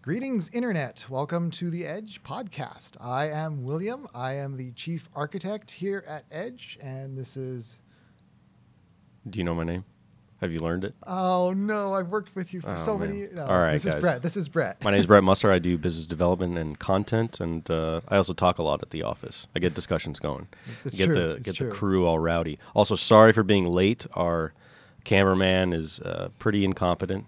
Greetings, Internet. Welcome to the Edge podcast. I am William. I am the chief architect here at Edge, and this is... Do you know my name? Have you learned it? Oh, no. I've worked with you for so many... No, all right, this guys. is Brett. This is Brett. My name is Brett Musser. I do business development and content, and I also talk a lot at the office. I get discussions going. It's get true. the crew all rowdy. Also, sorry for being late. Our cameraman is pretty incompetent.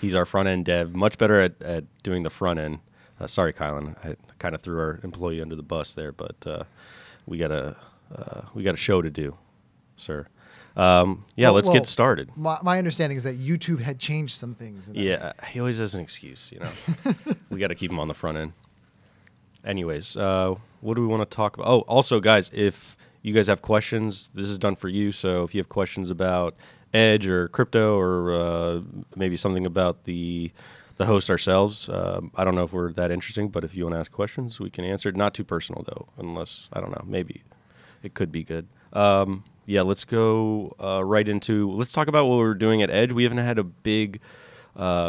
He's our front-end dev, much better at doing the front end. Sorry, Kylan. I kind of threw our employee under the bus there, but we got a show to do, sir. Let's get started. My understanding is that YouTube had changed some things. Yeah, he always has an excuse, you know. We got to keep him on the front end. Anyways, what do we want to talk about? Oh, also, guys, if you guys have questions, this is done for you. So if you have questions about Edge or crypto or maybe something about the host ourselves, I don't know if we're that interesting, but if you want to ask questions, we can answer. Not too personal, though, unless, I don't know, maybe it could be good. Let's go let's talk about what we're doing at Edge. We haven't had a big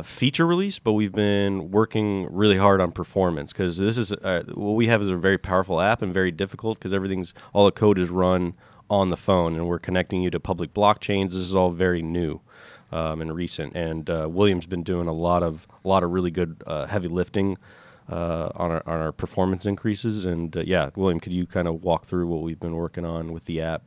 feature release, but we've been working really hard on performance because this is what we have is a very powerful app and very difficult because all the code is run on the phone, and we're connecting you to public blockchains. This is all very new and recent, and William's been doing a lot of really good heavy lifting on our performance increases. And William, could you kind of walk through what we've been working on with the app?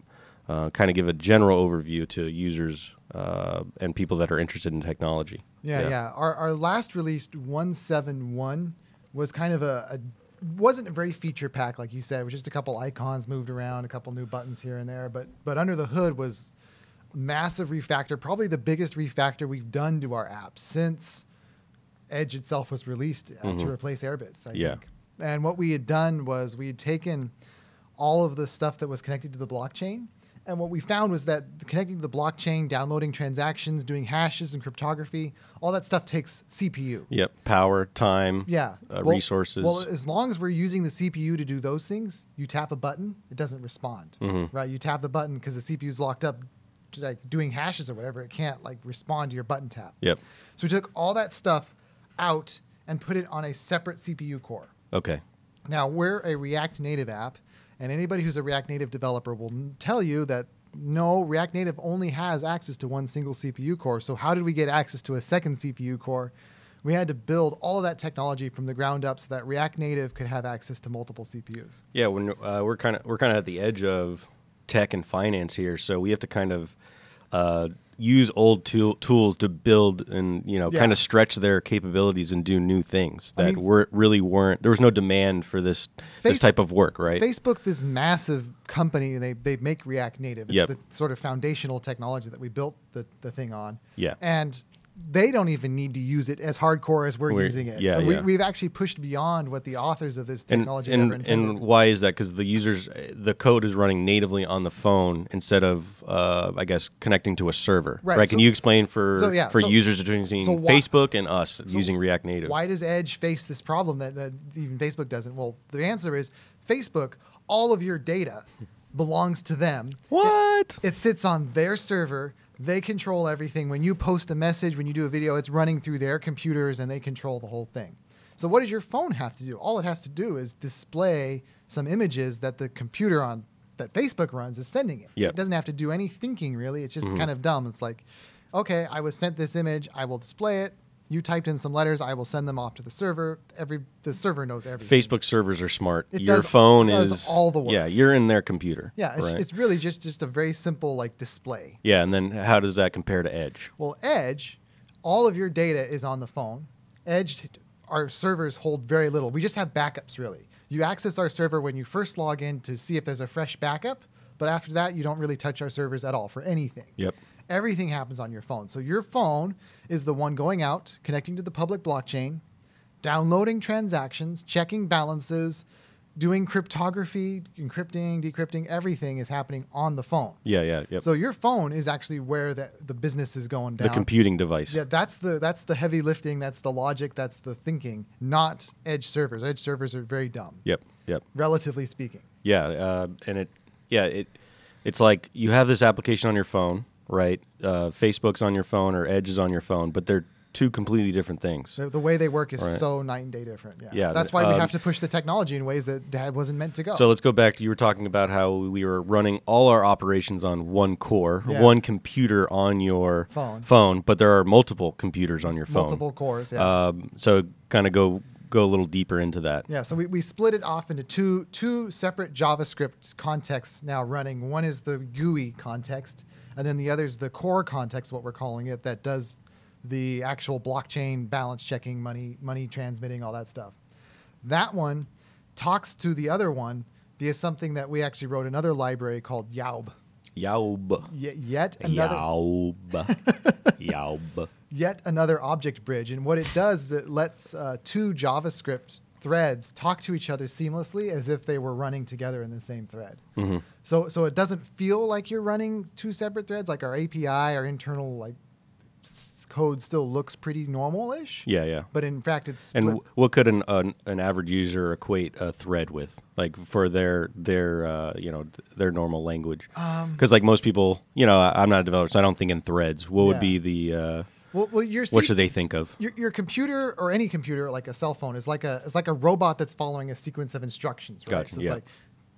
Kind of give a general overview to users and people that are interested in technology. Yeah. Our last released 1.7.1 was kind of wasn't a very feature packed, like you said. It was just a couple icons moved around, a couple new buttons here and there. But under the hood was massive refactor, probably the biggest refactor we've done to our app since Edge itself was released to replace Airbits, I think. And what we had done was we had taken all of the stuff that was connected to the blockchain. And what we found was that connecting to the blockchain, downloading transactions, doing hashes and cryptography, all that stuff takes CPU. Yep, power, time, resources. Well, as long as we're using the CPU to do those things, you tap a button, it doesn't respond, right? You tap the button because the CPU is locked up, like doing hashes or whatever. It can't like respond to your button tap. Yep. So we took all that stuff out and put it on a separate CPU core. Okay. Now, we're a React Native app. And anybody who's a React Native developer will tell you that, no, React Native only has access to one single CPU core. So how did we get access to a second CPU core? We had to build all of that technology from the ground up so that React Native could have access to multiple CPUs. Yeah, when we're kind of at the edge of tech and finance here, so we have to kind of use old tools to build and kind of stretch their capabilities and do new things that really weren't. There was no demand for this type of work, right? Facebook's this massive company. They make React Native. It's the sort of foundational technology that we built the thing on. Yeah, and they don't even need to use it as hardcore as we're using it. Yeah, so we've actually pushed beyond what the authors of this technology ever intended. And why is that? Because the code is running natively on the phone instead of, I guess, connecting to a server. Right? So, can you explain for users between Facebook and us using React Native? Why does Edge face this problem that even Facebook doesn't? Well, the answer is Facebook, all of your data belongs to them. What? It sits on their server. They control everything. When you post a message, when you do a video, it's running through their computers and they control the whole thing. So what does your phone have to do? All it has to do is display some images that the computer that Facebook runs is sending it. Yep. It doesn't have to do any thinking, really. It's just kind of dumb. It's like, okay, I was sent this image. I will display it. You typed in some letters. I will send them off to the server. The server knows everything. Facebook servers are smart. Your phone is all the work. Yeah, you're in their computer. Yeah, it's really just a very simple like display. Yeah, and then how does that compare to Edge? Well, Edge, all of your data is on the phone. Edge, our servers hold very little. We just have backups, really. You access our server when you first log in to see if there's a fresh backup, but after that, you don't really touch our servers at all for anything. Yep. Everything happens on your phone. So your phone is the one going out, connecting to the public blockchain, downloading transactions, checking balances, doing cryptography, encrypting, decrypting. Everything is happening on the phone. Yep. So your phone is actually where the business is going down. The computing device. Yeah, that's the heavy lifting. That's the logic. That's the thinking. Not Edge servers. Edge servers are very dumb. Yep. Relatively speaking. Yeah, it's like you have this application on your phone. Right, Facebook's on your phone or Edge is on your phone, but they're two completely different things. The way they work is Right. so night and day different. Yeah, Yeah, that's why we have to push the technology in ways that wasn't meant to go. So let's go back to, you were talking about how we were running all our operations on one core, Yeah. one computer on your phone, but there are multiple computers on your phone. Multiple cores, yeah. So kind of go a little deeper into that. Yeah, so we split it off into two separate JavaScript contexts now running. One is the GUI context, and then the other is the core context, what we're calling it, that does the actual blockchain balance checking, money transmitting, all that stuff. That one talks to the other one via something that we actually wrote another library called Yaub. Yaub. Yet another Yaub. Yet another object bridge. And what it does is it lets two JavaScript threads talk to each other seamlessly as if they were running together in the same thread. Mm-hmm. So it doesn't feel like you're running two separate threads. Like our API, our internal code still looks pretty normal-ish. Yeah. But in fact, it's split. And what could an average user equate a thread with, like for their normal language? Because like most people, I'm not a developer, so I don't think in threads. What would be the what should they think of? Your computer, or any computer, like a cell phone, is like a robot that's following a sequence of instructions, right? Gotcha, So it's like,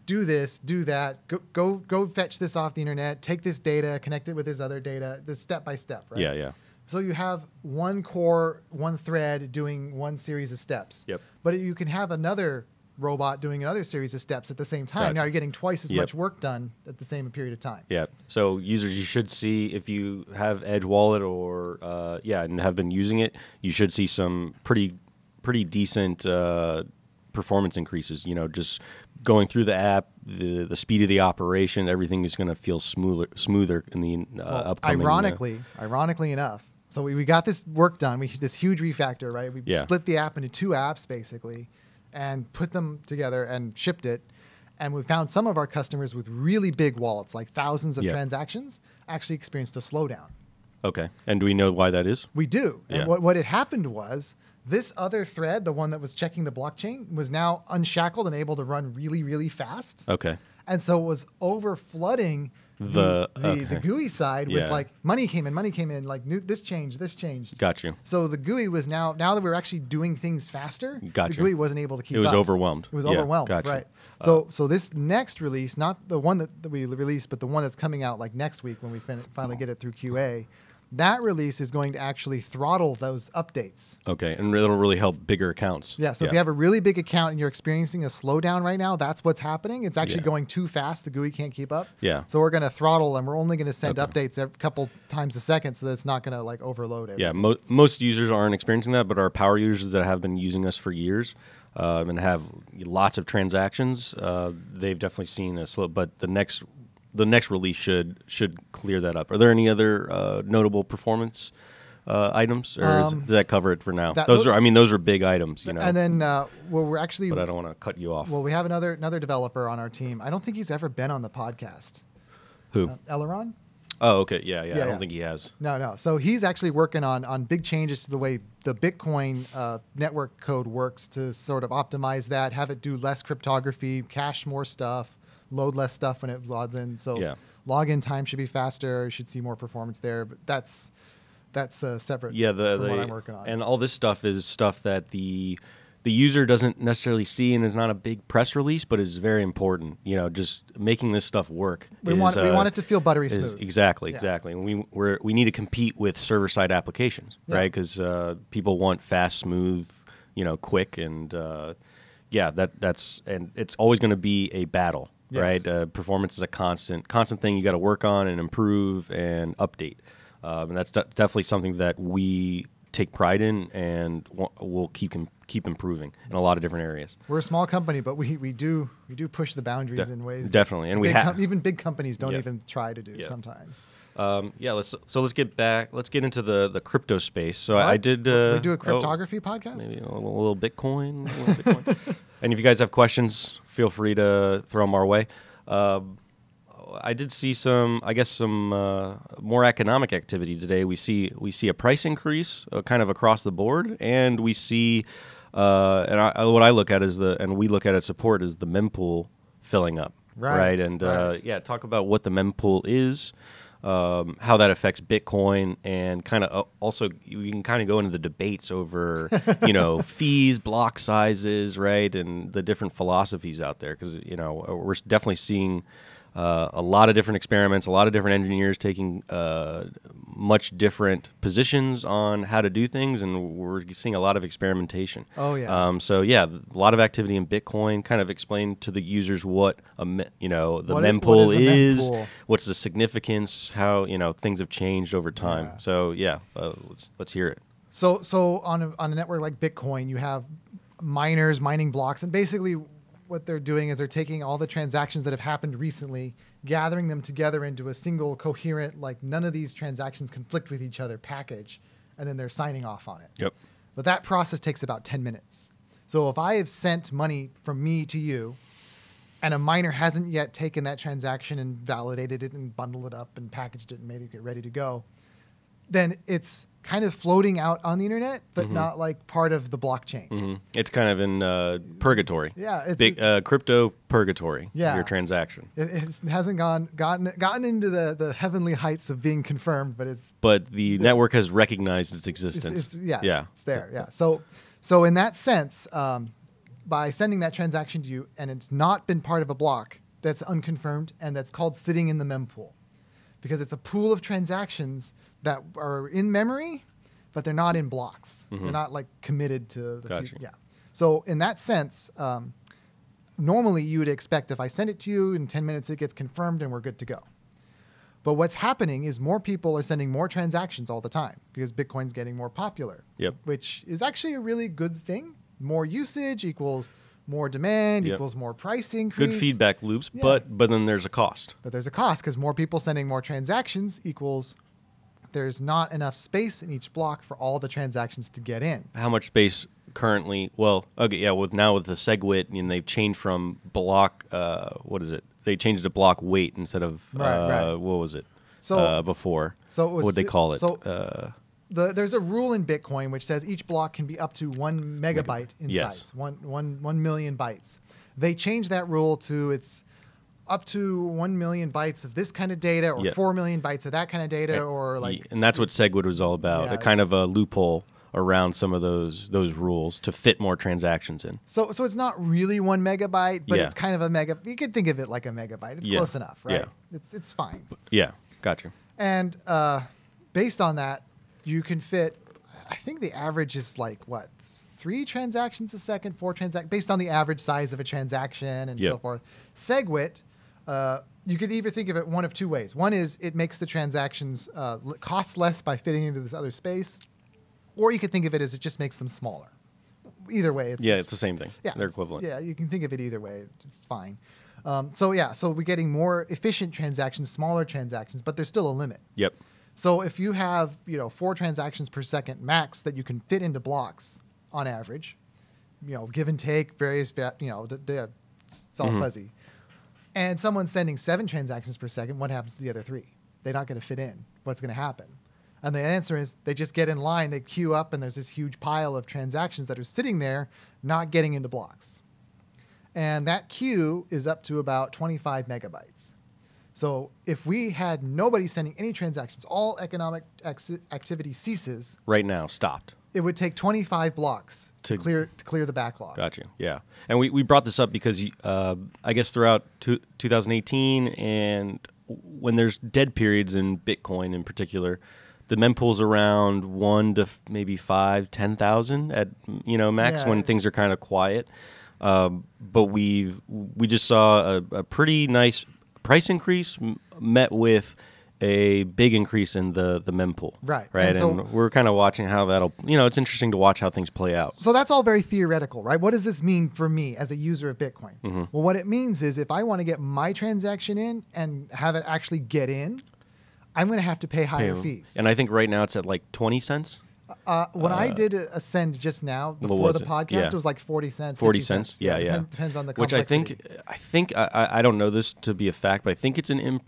do this, do that, go fetch this off the internet, take this data, connect it with this other data, this step by step, right? Yeah. So you have one core, one thread doing one series of steps. Yep. But you can have another robot doing another series of steps at the same time. Gotcha. Now you're getting twice as much work done at the same period of time. Yeah. So users, you should see, if you have Edge Wallet or and have been using it, you should see some pretty decent performance increases. Just going through the app, the speed of the operation, everything is going to feel smoother in the upcoming. Ironically enough, so we got this work done. We this huge refactor, right? We split the app into two apps basically, and put them together and shipped it. And we found some of our customers with really big wallets, like thousands of transactions, actually experienced a slowdown. Okay. And do we know why that is? We do. Yeah. And what had happened was this other thread, the one that was checking the blockchain, was now unshackled and able to run really, really fast. Okay. And so it was over flooding the GUI side with like money came in, like this changed. Got you. So the GUI was now that we were actually doing things faster, Got the you. GUI wasn't able to keep up. It was overwhelmed. It was overwhelmed, gotcha. right. So this next release, not the one that we released, but the one that's coming out like next week when we finally get it through QA, that release is going to actually throttle those updates. Okay, and it'll really help bigger accounts. Yeah, so if you have a really big account and you're experiencing a slowdown right now, that's what's happening. It's actually going too fast. The GUI can't keep up. Yeah. So we're going to throttle, and we're only going to send updates a couple times a second so that it's not going to like overload it. Yeah, most users aren't experiencing that, but our power users that have been using us for years and have lots of transactions, they've definitely seen a slow. But the next release should clear that up. Are there any other notable performance items, or does that cover it for now? Those are big items, And then we're actually. But I don't want to cut you off. Well, we have another developer on our team. I don't think he's ever been on the podcast. Who? Eleron. Oh, okay. Yeah. I don't think he has. No. So he's actually working on big changes to the way the Bitcoin network code works to sort of optimize that, have it do less cryptography, cache more stuff, load less stuff when it logs in. So login time should be faster. You should see more performance there. But that's separate from what I'm working on. And all this stuff is stuff that the user doesn't necessarily see, and it's not a big press release, but it's very important. Just making this stuff work. We want it to feel buttery smooth. Exactly. And we need to compete with server-side applications, right? Because people want fast, smooth, quick, and that's and it's always going to be a battle. Yes. Right, performance is a constant thing you got to work on and improve and update, and that's definitely something that we take pride in, and we'll keep improving in a lot of different areas. We're a small company, but we do push the boundaries in ways definitely, and even big companies don't even try to do sometimes. Let's get into the crypto space. So I did. We do a cryptography podcast. Maybe a little Bitcoin. And if you guys have questions, feel free to throw them our way. I did see some more economic activity today. We see a price increase kind of across the board, and we see what I look at and we look at at support is the mempool filling up. Right. And talk about what the mempool is. how that affects Bitcoin, and kind of also we can kind of go into the debates over fees, block sizes, right, and the different philosophies out there, because we're definitely seeing a lot of different experiments, a lot of different engineers taking much different positions on how to do things, and we're seeing a lot of experimentation. Oh yeah. So yeah, a lot of activity in Bitcoin. Kind of explain to the users what the mempool is, what's the significance, how things have changed over time. Yeah. So yeah, let's hear it. So on a network like Bitcoin, you have miners mining blocks, and basically what they're doing is they're taking all the transactions that have happened recently, gathering them together into a single coherent, like none of these transactions conflict with each other package, and then they're signing off on it. Yep. But that process takes about 10 minutes. So if I have sent money from me to you, and a miner hasn't yet taken that transaction and validated it and bundled it up and packaged it and made it ready to go, then it's kind of floating out on the internet, but not like part of the blockchain. Mm-hmm. It's kind of in purgatory. Yeah, it's big crypto purgatory. Yeah, your transaction. It hasn't gotten into the heavenly heights of being confirmed, but the network has recognized its existence. It's there. Yeah. So in that sense, by sending that transaction to you and it's not been part of a block that's unconfirmed, and that's called sitting in the mempool, because it's a pool of transactions that are in memory, but they're not in blocks. They're not like committed to the future. Yeah. So in that sense, normally you would expect if I send it to you in 10 minutes, it gets confirmed and we're good to go. But what's happening is more people are sending more transactions all the time because Bitcoin's getting more popular. Yep. Which is actually a really good thing. More usage equals more demand, equals more price increase. Good feedback loops, but then there's a cost. But there's a cost because more people sending more transactions equals there's not enough space in each block for all the transactions to get in. How much space currently? Well, okay, yeah. With the SegWit, they've changed from block. What is it? They changed to block weight instead of right. What was it? So before. So what would they call it? So there's a rule in Bitcoin which says each block can be up to 1 megabyte in size. 1 million bytes. They changed that rule to it's up to 1 million bytes of this kind of data, or 4 million bytes of that kind of data, or like. And that's what SegWit was all about. A kind of a loophole around some of those rules to fit more transactions in. So it's not really 1 megabyte, but it's kind of a mega. You could think of it like a megabyte. It's close enough, right? Yeah. It's fine. Yeah, gotcha. And based on that, you can fit. I think the average is like what, 3 transactions a second, 4 transactions, based on the average size of a transaction and so forth. SegWit. You could either think of it one of 2 ways. One is it makes the transactions cost less by fitting into this other space, or you could think of it as it just makes them smaller. Either way, it's the same thing. Yeah, they're equivalent. Yeah, you can think of it either way. It's fine. So we're getting more efficient transactions, smaller transactions, but there's still a limit. Yep. So if you have 4 transactions per second max that you can fit into blocks on average, give and take various, it's all fuzzy. And someone's sending 7 transactions per second, what happens to the other 3? They're not going to fit in. What's going to happen? And the answer is they just get in line, they queue up, and there's this huge pile of transactions that are sitting there not getting into blocks. And that queue is up to about 25 megabytes. So if we had nobody sending any transactions, all economic activity ceases. Right now, stopped. It would take 25 blocks to clear the backlog. Got you. Yeah. And we brought this up because I guess throughout 2018 and when there's dead periods in Bitcoin in particular, the mempool's around 1 to maybe 5, 10,000 at max when things are kind of quiet. But we just saw a pretty nice price increase met with a big increase in the mempool. Right. And we're kind of watching how that'll, it's interesting to watch how things play out. So that's all very theoretical, right? What does this mean for me as a user of Bitcoin? Mm-hmm. Well, what it means is if I want to get my transaction in and have it actually get in, I'm going to have to pay higher fees. And I think right now it's at like 20 cents. When I did a send just now before the podcast, it was like 40 cents. 40 cents, yeah. Depends on the complexity. Which I think I don't know this to be a fact, but I think it's an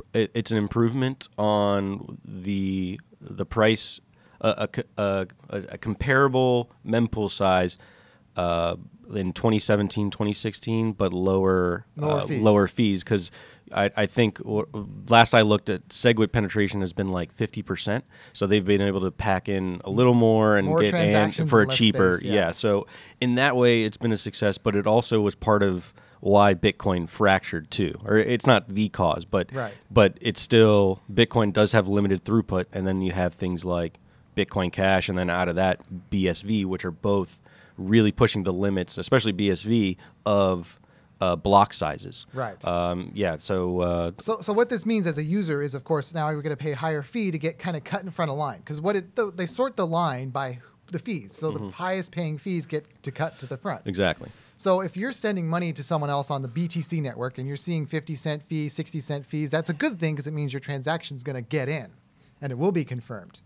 improvement on the price, a comparable mempool size in 2017, 2016, but lower fees because I think last I looked at SegWit penetration has been like 50%. So they've been able to pack in a little more and get transactions for a and less cheaper. space, yeah. So in that way, it's been a success, but it also was part of why Bitcoin fractured too. Or it's not the cause, but it's still, Bitcoin does have limited throughput, and then you have things like Bitcoin Cash, and then out of that, BSV, which are both really pushing the limits, especially BSV, of block sizes. Right. So what this means as a user is, of course, now you're going to pay a higher fee to get kind of cut in front of line. Because they sort the line by the fees. So the highest paying fees get to cut to the front. Exactly. So if you're sending money to someone else on the BTC network and you're seeing 50-cent fees, 60-cent fees, that's a good thing because it means your transaction's going to get in and it will be confirmed.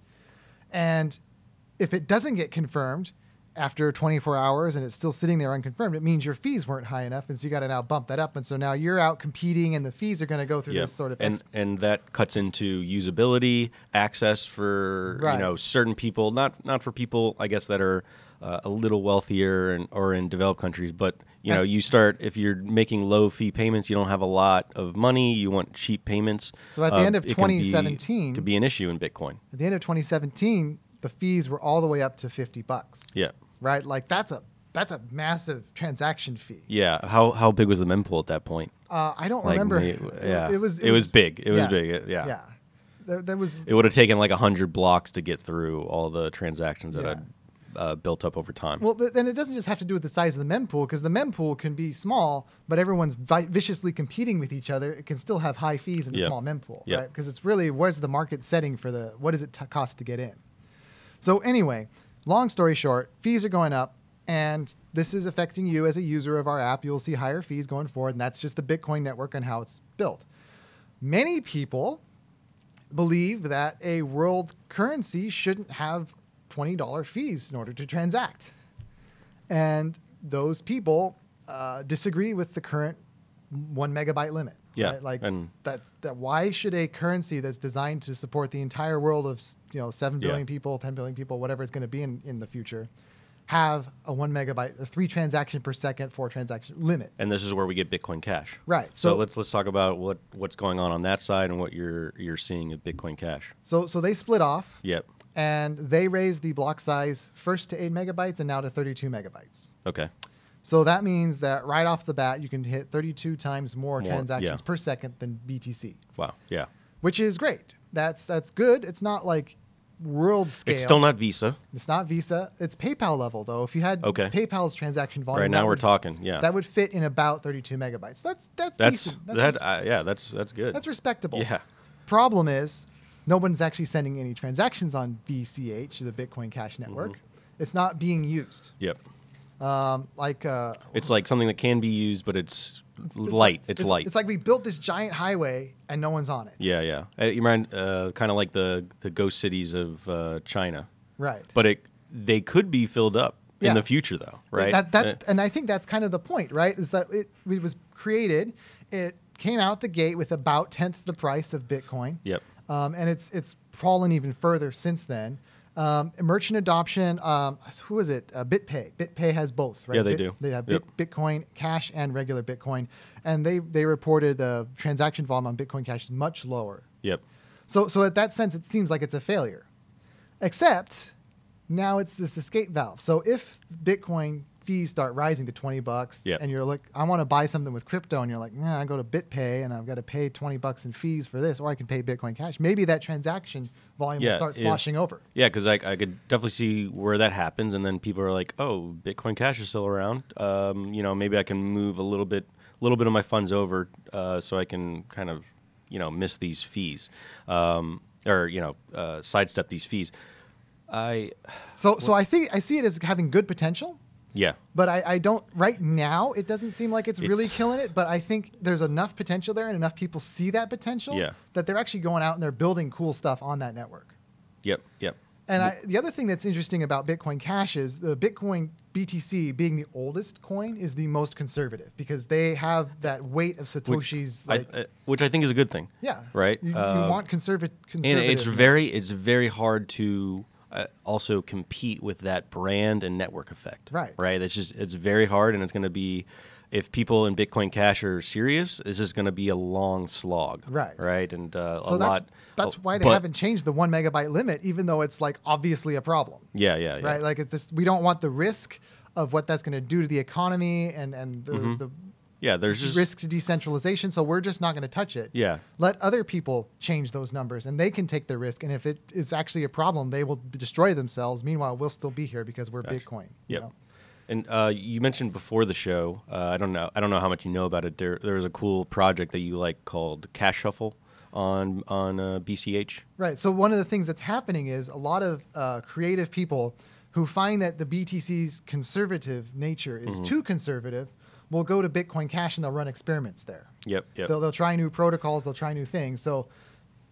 And if it doesn't get confirmed after 24 hours and it's still sitting there unconfirmed, it means your fees weren't high enough, and so you got to now bump that up. And so now you're out competing, and the fees are going to go through this sort of and that cuts into usability, access for certain people, not for people I guess that are a little wealthier or in developed countries, but you start, if you're making low fee payments, you don't have a lot of money, you want cheap payments. So at the end of 2017, could be an issue in Bitcoin. At the end of 2017, the fees were all the way up to $50. Yeah. Right? Like that's a massive transaction fee. Yeah. How big was the mempool at that point? I don't remember. It was big. It was big. Yeah. Yeah. There was. It would have taken like 100 blocks to get through all the transactions that had built up over time. Well, then it doesn't just have to do with the size of the mempool, because the mempool can be small, but everyone's viciously competing with each other. It can still have high fees in a small mempool, right? Because it's really, where's the market setting for what does it cost to get in? So anyway, long story short, fees are going up, and this is affecting you as a user of our app. You'll see higher fees going forward, and that's just the Bitcoin network and how it's built. Many people believe that a world currency shouldn't have $20 fees in order to transact. And those people disagree with the current 1 megabyte limit. Yeah. Right? Like that why should a currency that's designed to support the entire world of 7 billion people, 10 billion people, whatever it's going to be in the future, have a 1 megabyte, a 3 transaction per second, 4 transaction limit? And this is where we get Bitcoin Cash. Right. So let's talk about what's going on that side and what you're seeing at Bitcoin Cash. So they split off. Yep. And they raised the block size first to 8 megabytes and now to 32 megabytes. Okay. So that means that right off the bat, you can hit 32 times more transactions per second than BTC. Wow. Yeah. Which is great. That's good. It's not like world scale. It's still not Visa. It's not Visa. It's PayPal level, though. If you had PayPal's transaction volume. Right now we're talking, yeah. That would fit in about 32 megabytes. That's decent. That's good. That's respectable. Yeah. Problem is, no one's actually sending any transactions on BCH, the Bitcoin Cash network. It's not being used. Yep. It's like something that can be used, but it's light. It's light. It's like we built this giant highway and no one's on it. Yeah, yeah. You mind kind of like the ghost cities of China, right? But they could be filled up in the future, though, right? And I think that's kind of the point, right? Is that it was created, it came out the gate with about 1/10 the price of Bitcoin. Yep. And it's crawling even further since then. Merchant adoption, who is it? BitPay. BitPay has both, right? Yeah, they do. They have Bitcoin Cash and regular Bitcoin. And they reported the transaction volume on Bitcoin Cash is much lower. Yep. So at that sense, it seems like it's a failure. Except now it's this escape valve. So if Bitcoin fees start rising to $20 and you're like, I want to buy something with crypto, and you're like, I go to BitPay and I've got to pay $20 in fees for this, or I can pay Bitcoin Cash. Maybe that transaction volume will start sloshing over. Yeah, because I could definitely see where that happens, and then people are like, oh, Bitcoin Cash is still around. Maybe I can move a little bit of my funds over so I can kind of miss these fees sidestep these fees. So I think I see it as having good potential. Yeah. But I don't, right now, it doesn't seem like it's really killing it, but I think there's enough potential there and enough people see that potential that they're actually going out and they're building cool stuff on that network. Yep. And the other thing that's interesting about Bitcoin Cash is the Bitcoin BTC, being the oldest coin, is the most conservative because they have that weight of Satoshis. Which I think is a good thing. Yeah. Right? You want conservative. And it's very hard to also compete with that brand and network effect. Right. Right. It's very hard, and it's going to be, if people in Bitcoin Cash are serious, this is going to be a long slog. Right. Right. And that's why they haven't changed the 1 megabyte limit, even though it's like obviously a problem. Yeah. Right. Like we don't want the risk of what that's going to do to the economy and the there's just risk to decentralization. So we're just not going to touch it. Yeah. Let other people change those numbers, and they can take the risk. And if it is actually a problem, they will destroy themselves. Meanwhile, we'll still be here because we're Bitcoin. Yep. You know? And you mentioned before the show, I don't know how much you know about it. There was a cool project that you like called CashShuffle on BCH. Right. So one of the things that's happening is a lot of creative people who find that the BTC's conservative nature is too conservative will go to Bitcoin Cash and they'll run experiments there. Yep. They'll try new protocols. They'll try new things. So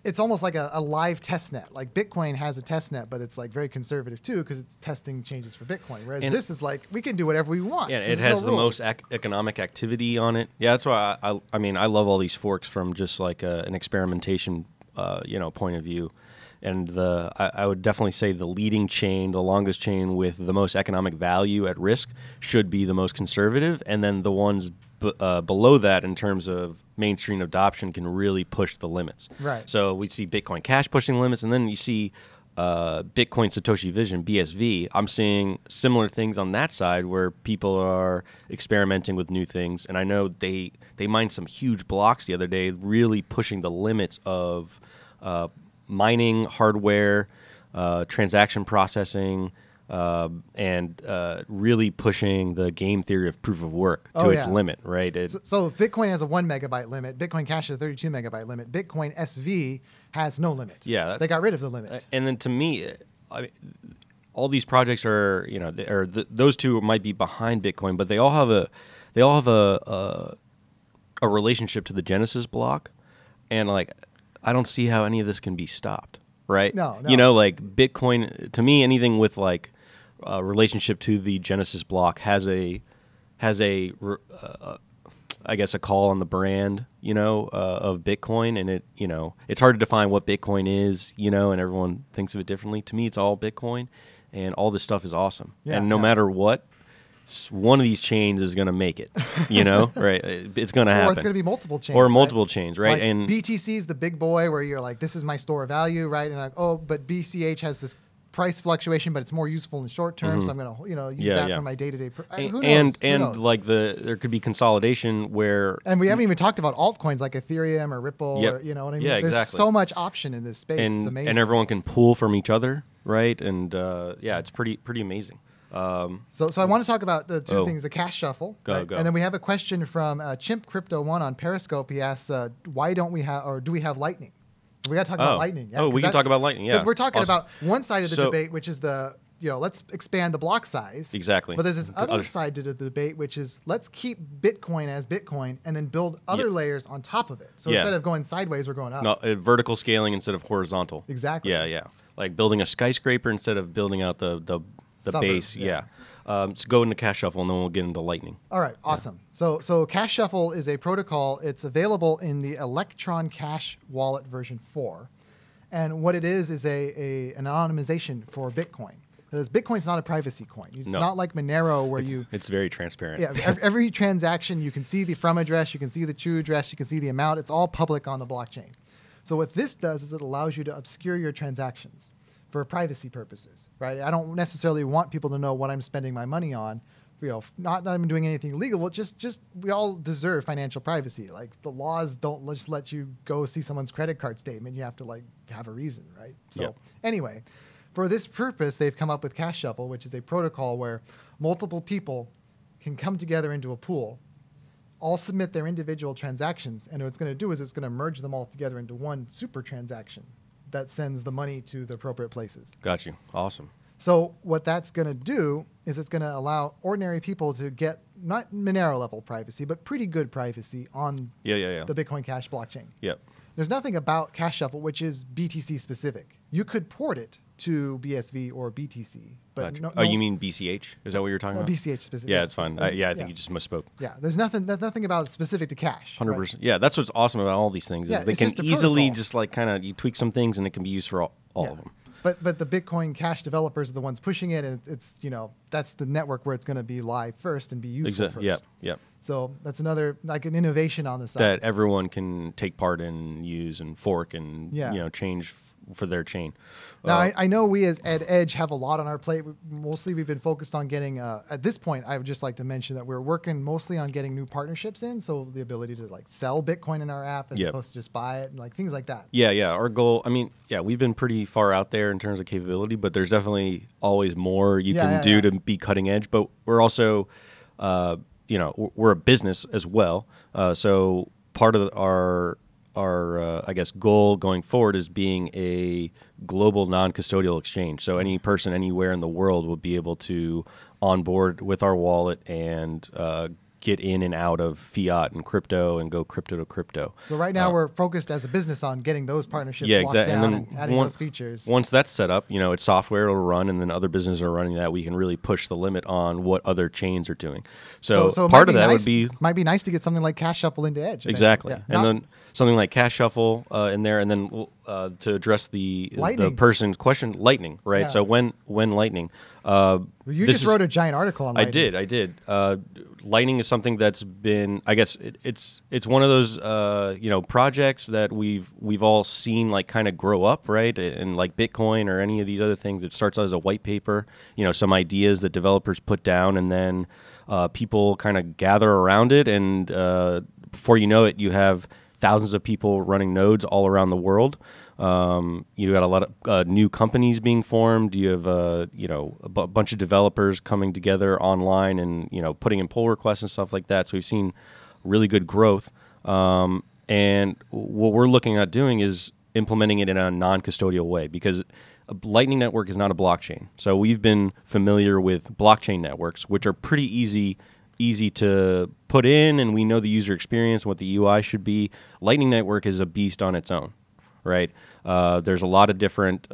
it's almost like a live test net. Like Bitcoin has a test net, but it's like very conservative too because it's testing changes for Bitcoin. Whereas this is like we can do whatever we want. Yeah, it has the most economic activity on it. Yeah, that's why I mean I love all these forks from just like an experimentation point of view. And I would definitely say the leading chain, the longest chain with the most economic value at risk should be the most conservative, and then the ones below that in terms of mainstream adoption can really push the limits. Right. So we see Bitcoin Cash pushing the limits, and then you see Bitcoin Satoshi Vision, BSV. I'm seeing similar things on that side where people are experimenting with new things, and I know they mined some huge blocks the other day, really pushing the limits of mining hardware, transaction processing, and really pushing the game theory of proof of work to its limit, right? So Bitcoin has a 1 megabyte limit. Bitcoin Cash has a 32 megabyte limit. Bitcoin SV has no limit. Yeah, they got rid of the limit. And then to me, I mean, all these projects are, those two might be behind Bitcoin, but they all have a relationship to the Genesis block, and like, I don't see how any of this can be stopped, right? No. Like Bitcoin, to me, anything with like a relationship to the Genesis block has a I guess a call on the brand, of Bitcoin, and it's hard to define what Bitcoin is, and everyone thinks of it differently. To me, it's all Bitcoin, and all this stuff is awesome. Yeah, and no matter what, one of these chains is going to make it, right? It's going to happen. Or it's going to be multiple chains. Or multiple chains, right? Like and BTC is the big boy where you're like, this is my store of value, right? And like, but BCH has this price fluctuation, but it's more useful in the short term, so I'm going to use that for my day-to-day. Who knows? Like there could be consolidation where... And we haven't even talked about altcoins like Ethereum or Ripple, or you know what I mean? Yeah, There's exactly. so much option in this space. It's amazing. And everyone can pull from each other, right? And it's pretty amazing. So I want to talk about the two things, the CashShuffle. Go. And then we have a question from Chimp Crypto 1 on Periscope. He asks, why don't we have, or do we have Lightning? We got to talk about Lightning. Yeah, we can talk about Lightning, yeah. Because we're talking about one side of the debate, which is let's expand the block size. Exactly. But there's this other side to the debate, which is let's keep Bitcoin as Bitcoin and then build other layers on top of it. So instead of going sideways, we're going up. No, vertical scaling instead of horizontal. Exactly. Yeah. Like building a skyscraper instead of building out the Suburbs, base. Yeah. Let's go into CashShuffle, and then we'll get into Lightning. All right, awesome. So CashShuffle is a protocol. It's available in the Electron Cash Wallet version 4. And what it is an anonymization for Bitcoin. Because Bitcoin's not a privacy coin. It's not like Monero where it's very transparent. Yeah, every transaction, you can see the from address, you can see the to address, you can see the amount. It's all public on the blockchain. So what this does is it allows you to obscure your transactions for privacy purposes, right? I don't necessarily want people to know what I'm spending my money on. Not even doing anything illegal. Well, just we all deserve financial privacy. Like the laws don't just let you go see someone's credit card statement. You have to have a reason, right? So anyway, for this purpose, they've come up with CashShuffle, which is a protocol where multiple people can come together into a pool, all submit their individual transactions, and what it's going to do is it's going to merge them all together into one super transaction that sends the money to the appropriate places. Got you. Awesome. So what that's going to do is it's going to allow ordinary people to get not Monero level privacy, but pretty good privacy on the Bitcoin Cash blockchain. Yep. There's nothing about CashShuffle which is BTC specific. You could port it to BSV or BTC. But you mean BCH? Is that what you're talking about? BCH specific. Yeah, it's fine. I think you just misspoke. Yeah, there's nothing about it specific to Cash. 100%. Right? Yeah, that's what's awesome about all these things is they can easily just kind of you tweak some things and it can be used for all of them. But the Bitcoin Cash developers are the ones pushing it, and it's that's the network where it's going to be live first and be useful first. Yep. So that's another like an innovation on the side that everyone can take part in, use, and fork, and change for their chain. Now I know we as at Edge have a lot on our plate. Mostly we've been focused on getting. At this point, I would just like to mention that we're working mostly on getting new partnerships in, so the ability to like sell Bitcoin in our app as opposed to just buy it and like things like that. Yeah. Our goal. I mean, we've been pretty far out there in terms of capability, but there's definitely always more you can do to be cutting edge. But we're also, we're a business as well. So part of our I guess goal going forward is being a global non-custodial exchange. So any person anywhere in the world will be able to onboard with our wallet and get in and out of fiat and crypto and go crypto to crypto. So right now we're focused as a business on getting those partnerships locked down and adding those features. Once that's set up, it's software, it'll run, and then other businesses are running that. We can really push the limit on what other chains are doing. So part of that might be nice to get something like CashShuffle into Edge. Exactly. And then something like CashShuffle in there, and then to address the person's question, Lightning, right? Yeah. So when Lightning, you just wrote a giant article on Lightning. I did. Lightning is something that's been, I guess, it's one of those projects that we've all seen like kind of grow up, right? And like Bitcoin or any of these other things, it starts out as a white paper, some ideas that developers put down, and then people kind of gather around it, and before you know it, you have thousands of people running nodes all around the world. You got a lot of new companies being formed. You have a bunch of developers coming together online and putting in pull requests and stuff like that. So we've seen really good growth. And what we're looking at doing is implementing it in a non-custodial way, because a Lightning Network is not a blockchain. So we've been familiar with blockchain networks, which are pretty easy to put in, and we know the user experience, what the UI should be. Lightning Network is a beast on its own, right? There's a lot of different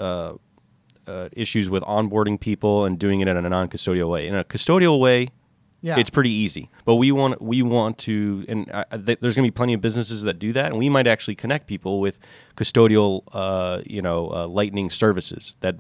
issues with onboarding people and doing it in a non-custodial way. In a custodial way, it's pretty easy. But we want to, and there's going to be plenty of businesses that do that, and we might actually connect people with custodial, Lightning services that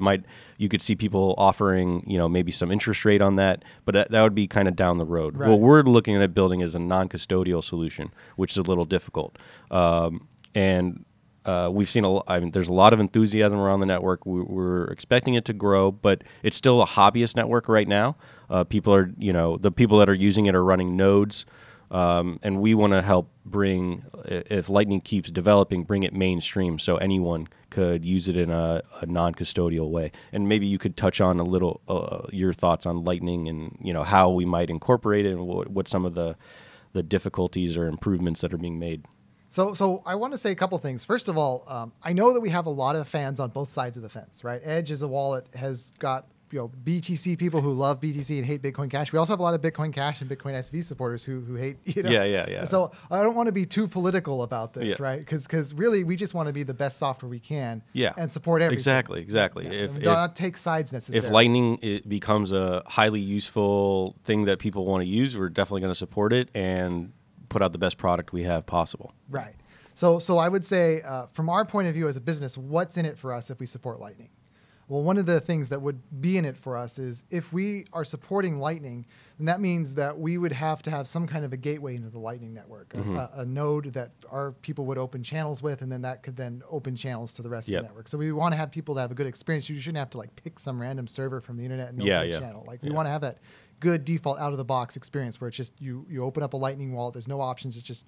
you could see people offering, maybe some interest rate on that, but that would be kind of down the road. Right. What we're looking at building is a non-custodial solution, which is a little difficult. We've seen there's a lot of enthusiasm around the network. We're expecting it to grow, but it's still a hobbyist network right now. The people that are using it are running nodes, and we want to help bring, if Lightning keeps developing, bring it mainstream so anyone could use it in a non-custodial way. And maybe you could touch on a little your thoughts on Lightning and how we might incorporate it and what some of the difficulties or improvements that are being made. So I want to say a couple things. First of all, I know that we have a lot of fans on both sides of the fence, right? Edge as a wallet has got BTC people who love BTC and hate Bitcoin Cash. We also have a lot of Bitcoin Cash and Bitcoin SV supporters who hate. Yeah. So I don't want to be too political about this, right? Because really we just want to be the best software we can. And support everything. Exactly. Yeah. If not take sides necessarily. If Lightning becomes a highly useful thing that people want to use, we're definitely going to support it and put out the best product we have possible. Right. So I would say from our point of view as a business, what's in it for us if we support Lightning? Well, one of the things that would be in it for us is if we are supporting Lightning, then that means that we would have to have some kind of a gateway into the Lightning network, a node that our people would open channels with, and then that could then open channels to the rest of the network. So we want to have people to have a good experience. You shouldn't have to like pick some random server from the internet and open a channel. Like we want to have that good default out of the box experience where it's just you open up a Lightning wallet. There's no options. It's just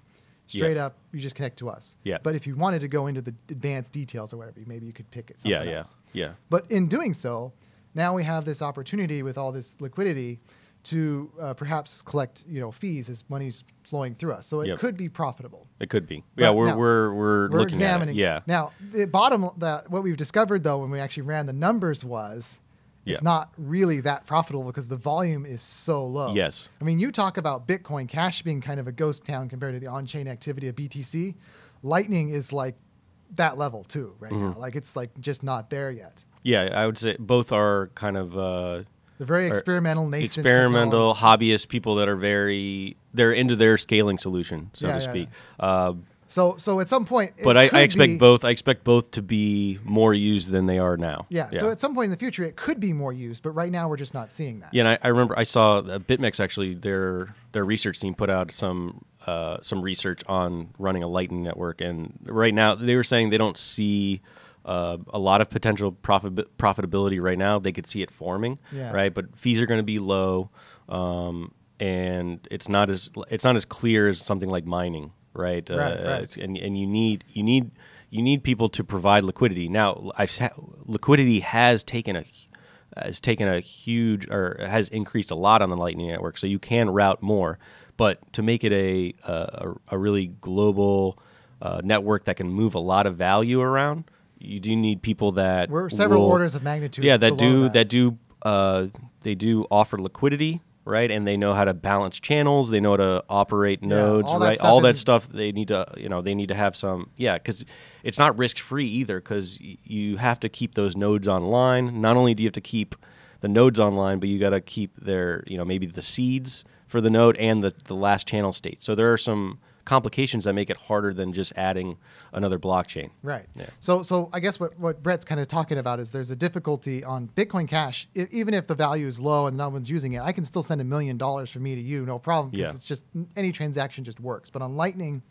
straight up. You just connect to us. Yeah. But if you wanted to go into the advanced details or whatever, maybe you could pick it. Something else. Yeah. But in doing so, now we have this opportunity with all this liquidity to perhaps collect fees as money's flowing through us. So it could be profitable. It could be. But we're looking examining. At it. Yeah. Now the bottom what we've discovered though when we actually ran the numbers was. It's not really that profitable because the volume is so low. Yes. I mean, you talk about Bitcoin Cash being kind of a ghost town compared to the on-chain activity of BTC. Lightning is like that level too right now. Like it's like just not there yet. Yeah, I would say both are kind of they're very experimental, nascent hobbyist people that are they're into their scaling solution, so to speak. So at some point, But it I could expect be, both. I expect both to be more used than they are now. Yeah. So at some point in the future, it could be more used, but right now we're just not seeing that. Yeah, and I remember I saw BitMEX actually. Their research team put out some research on running a Lightning network, and right now they were saying they don't see a lot of potential profitability right now. They could see it forming, right? But fees are going to be low, and it's not as clear as something like mining, right? Right. And you need people to provide liquidity. Now, liquidity has taken a huge, or has increased a lot on the Lightning Network, so you can route more. But to make it a really global network that can move a lot of value around, you do need people that we're several orders of magnitude. Yeah, they do offer liquidity, right? And they know how to balance channels. They know how to operate nodes, right? All that stuff they need to have some, because it's not risk free either, because you have to keep those nodes online. Not only do you have to keep the nodes online, but you got to keep their, maybe the seeds for the node and the last channel state. So there are some complications that make it harder than just adding another blockchain. Right. Yeah. So I guess what Brett's kind of talking about is there's a difficulty on Bitcoin Cash. Even if the value is low and no one's using it, I can still send $1 million from me to you, no problem, because it's just any transaction just works. But on Lightning,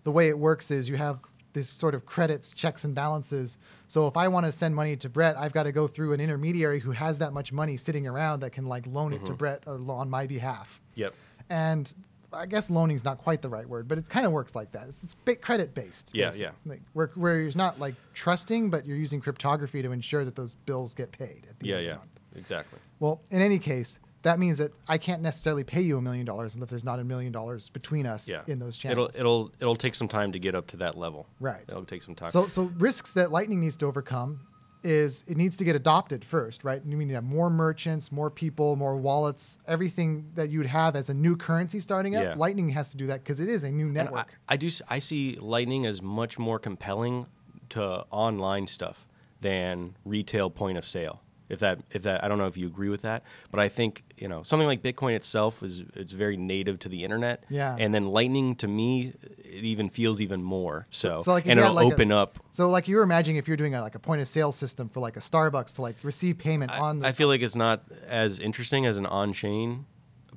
the way it works is you have this sort of credits, checks, and balances. So if I want to send money to Brett, I've got to go through an intermediary who has that much money sitting around that can like loan it to Brett or on my behalf. Yep. And I guess loaning is not quite the right word, but it kind of works like that. It's credit based. Yeah. Like where you're not like trusting, but you're using cryptography to ensure that those bills get paid at the end of the month. Exactly. Well, in any case, that means that I can't necessarily pay you $1 million if there's not $1 million between us in those channels. It'll take some time to get up to that level. Right. It'll take some time. So risks that Lightning needs to overcome is it needs to get adopted first, right? We need to have more merchants, more people, more wallets, everything that you'd have as a new currency starting up. Yeah. Lightning has to do that because it is a new network. I see Lightning as much more compelling to online stuff than retail point of sale. If that I don't know if you agree with that, but I think something like Bitcoin itself it's very native to the internet. Yeah. And then Lightning, to me, it even feels even more so. So like if and you it'll had like open up. So like you were imagining if you're doing like a point of sale system for like a Starbucks to like receive payment on the. I feel like it's not as interesting as an on-chain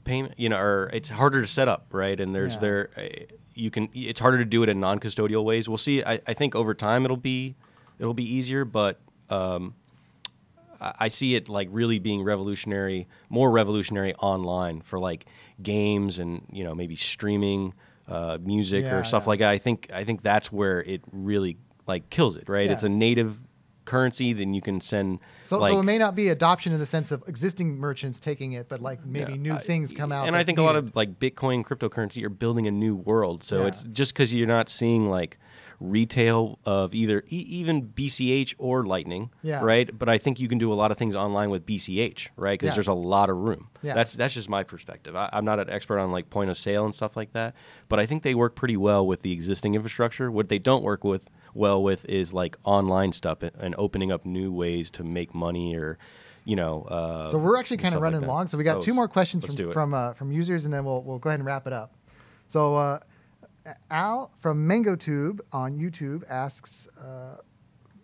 payment. Or it's harder to set up, right? And it's harder to do it in non-custodial ways. We'll see. I think over time it'll be easier, but. I see it like really being more revolutionary online for like games and maybe streaming music or stuff like that. I think that's where it really like kills it, right? Yeah. It's a native currency, then you can send. So it may not be adoption in the sense of existing merchants taking it, but like maybe new things come out. And I think a lot of like Bitcoin cryptocurrency are building a new world. So it's just because you're not seeing like retail of either even BCH or Lightning, right? But I think you can do a lot of things online with BCH, right? Because there's a lot of room. Yeah. That's just my perspective. I'm not an expert on like point of sale and stuff like that, but I think they work pretty well with the existing infrastructure. What they don't work well with is like online stuff and opening up new ways to make money or. So we're actually kind of running long. So we got two more questions from users, and then we'll go ahead and wrap it up. So. Al from MangoTube on YouTube asks,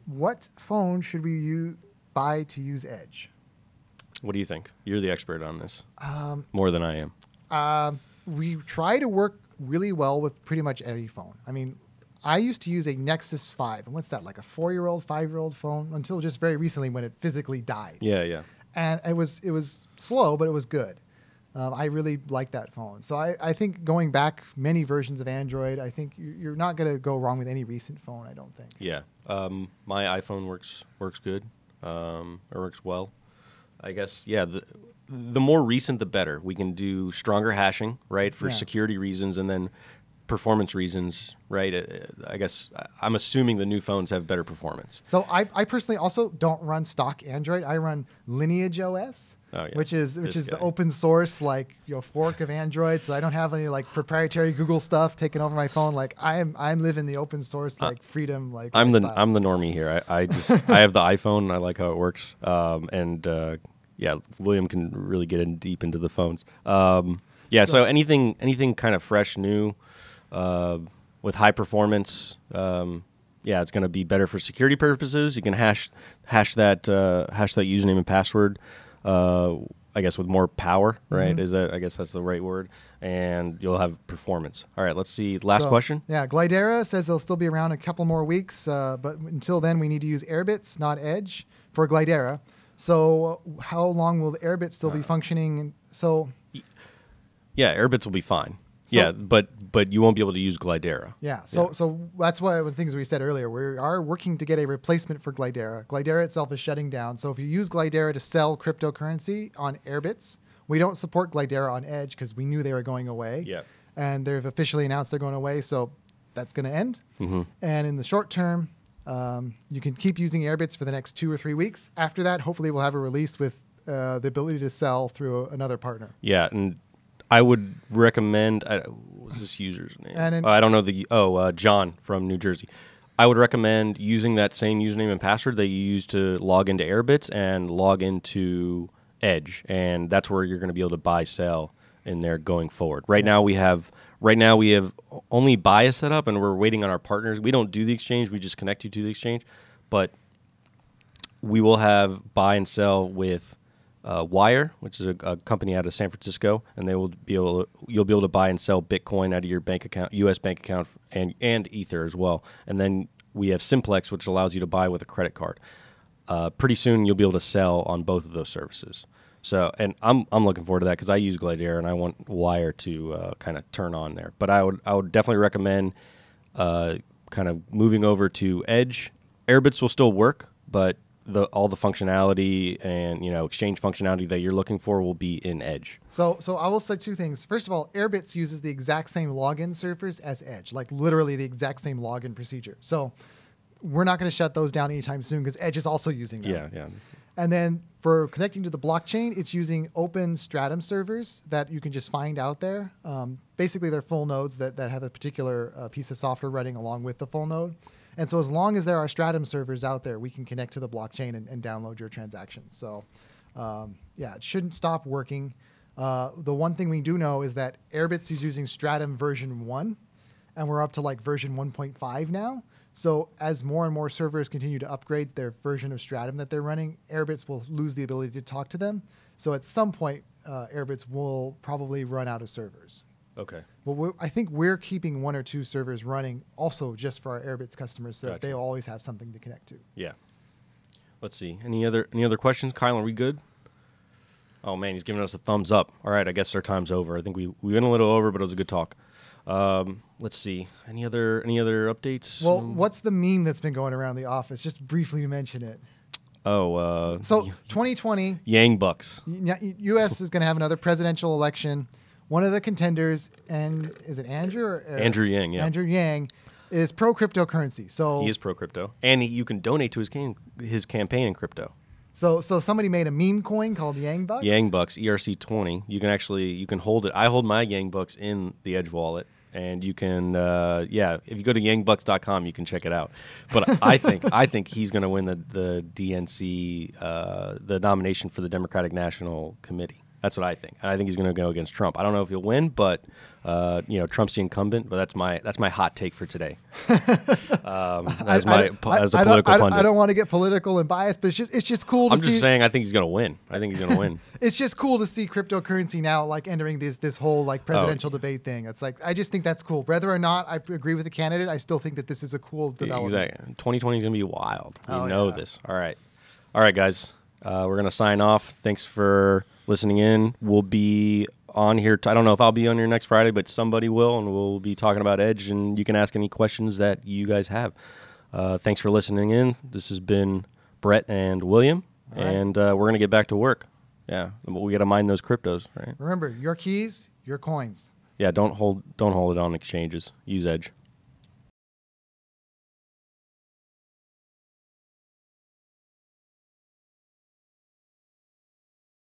what phone should we buy to use Edge? What do you think? You're the expert on this. More than I am. We try to work really well with pretty much any phone. I mean, I used to use a Nexus 5. And what's that, like a 4-year-old, 5-year-old phone? Until just very recently when it physically died. Yeah. And it was slow, but it was good. I really like that phone. So I think going back many versions of Android, I think you're not going to go wrong with any recent phone, I don't think. Yeah. My iPhone works good, or works well. I guess, the more recent, the better. We can do stronger hashing, right, for security reasons, and then performance reasons, right? I guess I'm assuming the new phones have better performance. So I personally also don't run stock Android. I run Lineage OS. Which is the open source fork of Android. So I don't have any like proprietary Google stuff taking over my phone. Like I'm living the open source freedom. Like I'm the normie here. I have the iPhone. I like how it works. William can really get in deep into the phones. So anything kind of fresh, new. What with high performance. Yeah, it's going to be better for security purposes. You can hash that username and password. I guess with more power, right? I guess that's the right word. And you'll have performance. All right, let's see. Last question. Yeah, Glidera says they'll still be around a couple more weeks, but until then, we need to use Airbits, not Edge, for Glidera. So how long will the Airbits still be functioning? So, yeah, Airbits will be fine. So, yeah, but you won't be able to use Glidera. Yeah, so that's why one of the things we said earlier, we are working to get a replacement for Glidera. Glidera itself is shutting down. So if you use Glidera to sell cryptocurrency on Airbits, we don't support Glidera on Edge because we knew they were going away. Yeah. And they've officially announced they're going away, so that's going to end. Mm-hmm. And in the short term, you can keep using Airbits for the next 2 or 3 weeks. After that, hopefully we'll have a release with the ability to sell through another partner. Yeah, and I would recommend. What's this user's name? I don't know John from New Jersey. I would recommend using that same username and password that you use to log into Airbits and log into Edge, and that's where you're going to be able to buy, sell in there going forward. Right now we have only buy set up, and we're waiting on our partners. We don't do the exchange; we just connect you to the exchange, but we will have buy and sell with Wire, which is a company out of San Francisco, and you'll be able to buy and sell Bitcoin out of your bank account, U.S. bank account, and Ether as well. And then we have Simplex, which allows you to buy with a credit card. Pretty soon you'll be able to sell on both of those services. So, and I'm looking forward to that because I use Glidera and I want Wire to kind of turn on there. But I would definitely recommend kind of moving over to Edge. Airbits will still work, but all the functionality and exchange functionality that you're looking for will be in Edge. So I will say 2 things. First of all, Airbits uses the exact same login servers as Edge, like literally the exact same login procedure. So we're not going to shut those down anytime soon because Edge is also using them. Yeah. And then for connecting to the blockchain, it's using open Stratum servers that you can just find out there. Basically, they're full nodes that have a particular piece of software running along with the full node. And so as long as there are Stratum servers out there, we can connect to the blockchain and download your transactions. So, it shouldn't stop working. The one thing we do know is that Airbits is using Stratum version 1, and we're up to like version 1.5 now. So as more and more servers continue to upgrade their version of Stratum that they're running, Airbits will lose the ability to talk to them. So at some point, Airbits will probably run out of servers. Okay. Well, I think we're keeping 1 or 2 servers running also just for our Airbits customers so that Gotcha. they always have something to connect to. Yeah. Let's see. Any other questions? Kyle, are we good? Oh, man, he's giving us a thumbs up. All right, I guess our time's over. I think we went a little over, but it was a good talk. Let's see. Any other updates? Well, what's the meme that's been going around the office? Just briefly mention it. Oh, so 2020, Yang Bucks. U.S. is going to have another presidential election. One of the contenders, and is it Andrew or Andrew Yang? Yeah, Andrew Yang is pro cryptocurrency. So he is pro crypto, and you can donate to his campaign in crypto. So somebody made a meme coin called Yang Bucks. Yang Bucks ERC20. You can hold it. I hold my Yang Bucks in the Edge wallet, and you can if you go to yangbucks.com, you can check it out. But I think he's going to win the DNC the nomination for the Democratic National Committee. That's what I think. And I think he's going to go against Trump. I don't know if he'll win, but Trump's the incumbent. But that's my hot take for today. As a political pundit. I don't want to get political and biased, but it's just cool. I'm just saying I think he's going to win. It's just cool to see cryptocurrency now like entering this whole like presidential debate thing. It's like I just think that's cool. Whether or not I agree with the candidate, I still think that this is a cool development. Exactly. 2020 is going to be wild. You know this. All right, guys. We're going to sign off. Thanks for listening in. We'll be on here. I don't know if I'll be on here next Friday, but somebody will, and we'll be talking about Edge, and you can ask any questions that you guys have. Thanks for listening in. This has been Brett and William, and we're going to get back to work. Yeah, we got to mine those cryptos, right? Remember, your keys, your coins. Yeah, don't hold it on exchanges. Use Edge.